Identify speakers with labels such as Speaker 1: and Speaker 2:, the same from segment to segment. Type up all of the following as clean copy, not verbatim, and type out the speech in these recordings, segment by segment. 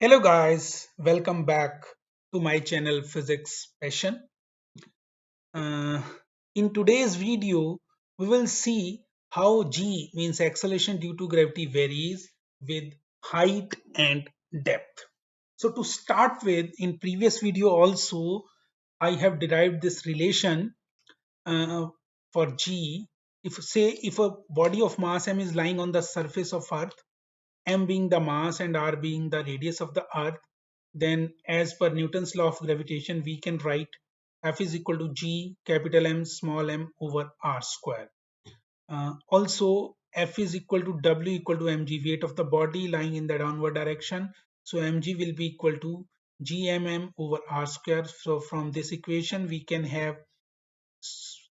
Speaker 1: Hello guys, welcome back to my channel Physics Passion. Uh, in today's video, we will see how g means acceleration due to gravity varies with height and depth. So to start with, in previous video also, I have derived this relation uh, for g. If a body of mass m is lying on the surface of Earth, m being the mass and r being the radius of the Earth, then as per Newton's law of gravitation, we can write F is equal to G capital M small m over R square. Also, F is equal to W equal to mg, weight of the body lying in the downward direction. So mg will be equal to gmm over R square. So from this equation, we can have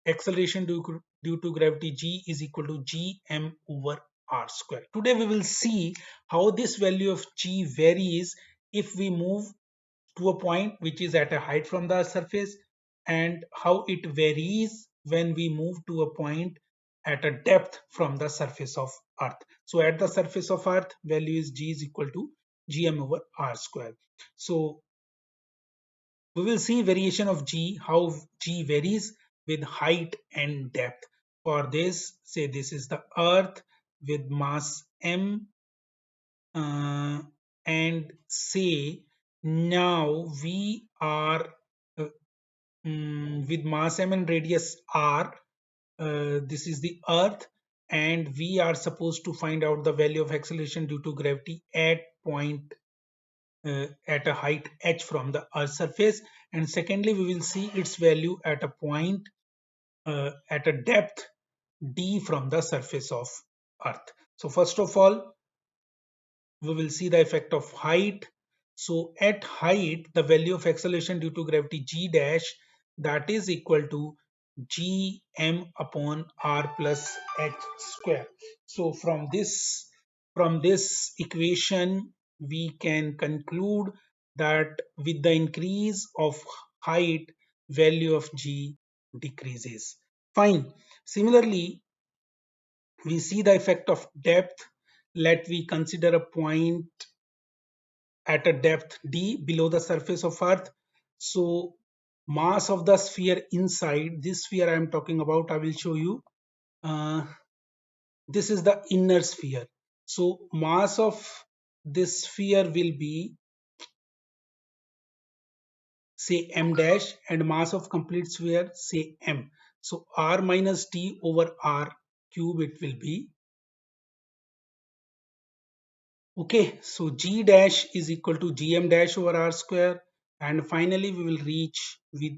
Speaker 1: acceleration due to gravity g is equal to gm over r square. Today we will see how this value of g varies if we move to a point which is at a height from the surface, and how it varies when we move to a point at a depth from the surface of Earth. So at the surface of Earth, value is g is equal to gm over r square. So we will see variation of g, how g varies with height and depth. For this, say this is the Earth with mass m, uh, and say now we are uh, with mass m and radius r. This is the Earth, and we are supposed to find out the value of acceleration due to gravity at point at a height h from the Earth's surface, and secondly we will see its value at a point at a depth d from the surface of Earth. So first of all, we will see the effect of height. So at height, the value of acceleration due to gravity g dash, that is equal to g m upon r plus h square. So from this equation, we can conclude that with the increase of height, value of g decreases. Fine. Similarly, we see the effect of depth. Let we consider a point at a depth d below the surface of Earth. So mass of the sphere inside this sphere I am talking about, I will show you. Uh, this is the inner sphere. So mass of this sphere will be, say, m dash, and mass of complete sphere, say, m. So r minus d over r cube it will be. Okay, so g dash is equal to gm dash over r square, and finally we will reach with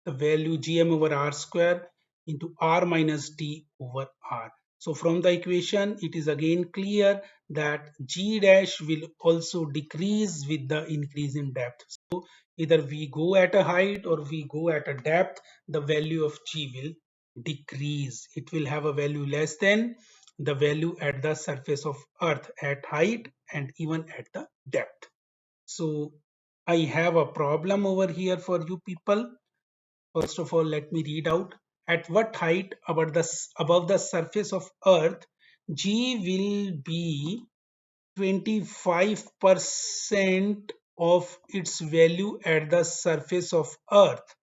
Speaker 1: the value gm over r square into r minus d over r. So from the equation, it is again clear that g dash will also decrease with the increase in depth. So either we go at a height or we go at a depth, the value of g will decrease. It will have a value less than the value at the surface of Earth at height and even at the depth. So I have a problem over here for you people. First of all, let me read out. At what height above the surface of Earth, G will be 25% of its value at the surface of Earth.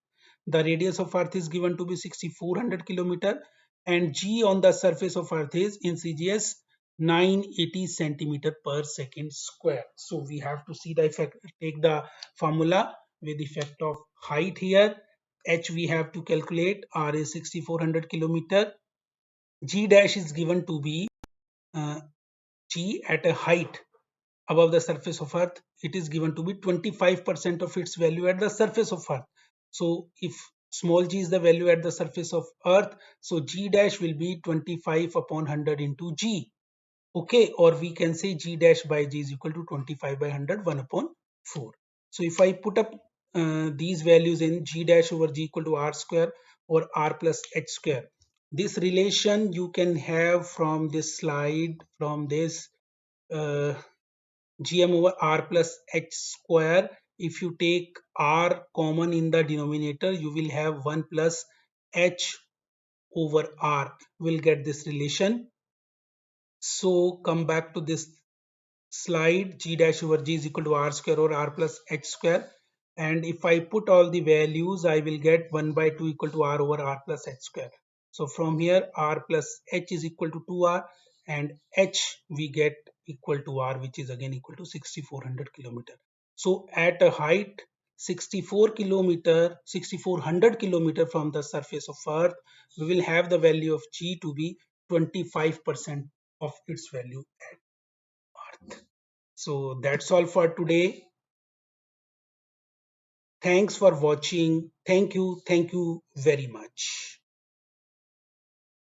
Speaker 1: The radius of Earth is given to be 6400 kilometer, and G on the surface of Earth is in CGS 980 centimeter per second square. So we have to see the effect, take the formula with effect of height here. H we have to calculate, R is 6400 kilometer. G dash is given to be uh, G at a height above the surface of Earth. It is given to be 25% of its value at the surface of Earth. So if small g is the value at the surface of Earth, so g dash will be 25 upon 100 into g. Okay, or we can say g dash by g is equal to 25 by 100, 1 upon 4. So if I put up these values in, g dash over g equal to r square or r plus h square, this relation you can have from this slide, from this uh, gm over r plus h square. If you take r common in the denominator, you will have 1 plus h over r. We'll get this relation. So come back to this slide g dash over g is equal to r square or r plus h square, and if I put all the values I will get 1 by 2 equal to r over r plus h square. So from here r plus h is equal to 2r, and h we get equal to r, which is again equal to 6400 kilometer. So at a height 6400 kilometer from the surface of earth, we will have the value of g to be 25% of its value at earth. So that's all for today. Thanks for watching. Thank you. Thank you very much.